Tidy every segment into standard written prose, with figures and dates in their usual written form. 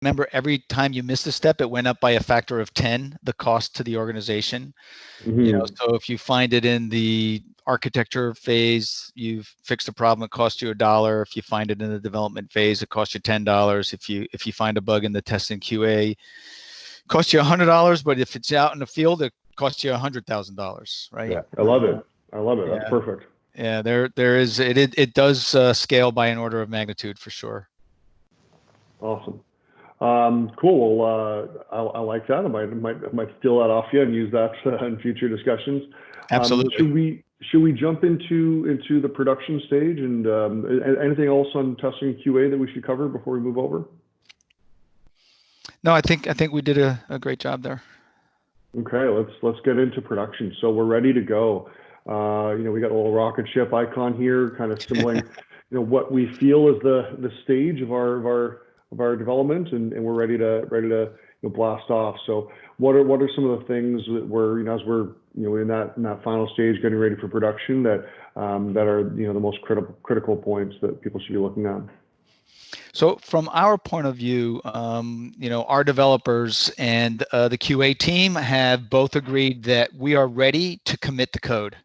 remember, every time you missed a step, it went up by a factor of 10, the cost to the organization. So if you find it in the architecture phase, you've fixed a problem, it costs you $1. If you find it in the development phase, it costs you $10. If you find a bug in the test and QA, it costs you $100. But if it's out in the field, it costs you $100,000, right? Yeah, I love it. I love it. Yeah, That's perfect. yeah. There is it does scale by an order of magnitude for sure. Awesome. Cool. Well, I like that. I might steal that off you and use that in future discussions. Absolutely. Should we jump into the production stage and anything else on testing and QA that we should cover before we move over? No, I think we did a great job there. Okay, let's get into production. So we're ready to go. We got a little rocket ship icon here, kind of symboling, what we feel is the stage of our development, and we're ready to blast off. So what are some of the things that we're as we're in that final stage, getting ready for production, that are the most critical points that people should be looking at? So from our point of view, our developers and the QA team have both agreed that we are ready to commit the code.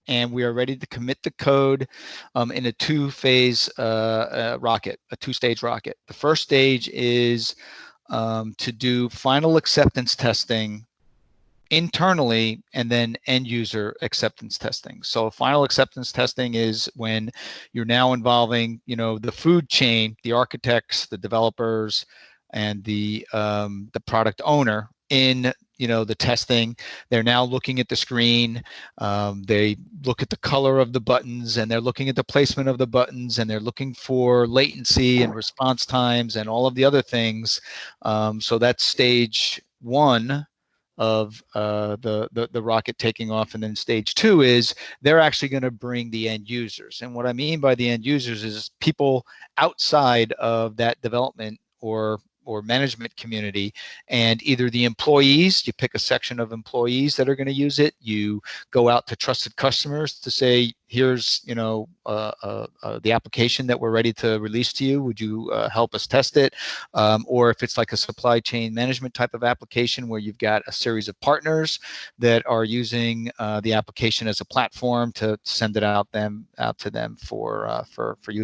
And we are ready to commit the code in a two-phase rocket, a two-stage rocket. The first stage is to do final acceptance testing internally, and then end user acceptance testing. So final acceptance testing is when you're now involving, the food chain, the architects, the developers, and the product owner in the testing. They're now looking at the screen. They look at the color of the buttons, and they're looking at the placement of the buttons, and they're looking for latency and response times and all of the other things. So that's stage one of the rocket taking off. And then stage two is they're actually going to bring the end users. And what I mean by the end users is people outside of that development or management community, and either the employees, you pick a section of employees that are going to use it, you go out to trusted customers to say, here's the application that we're ready to release to you, would you help us test it? Or if it's like a supply chain management type of application where you've got a series of partners that are using the application as a platform to send it out to them for use.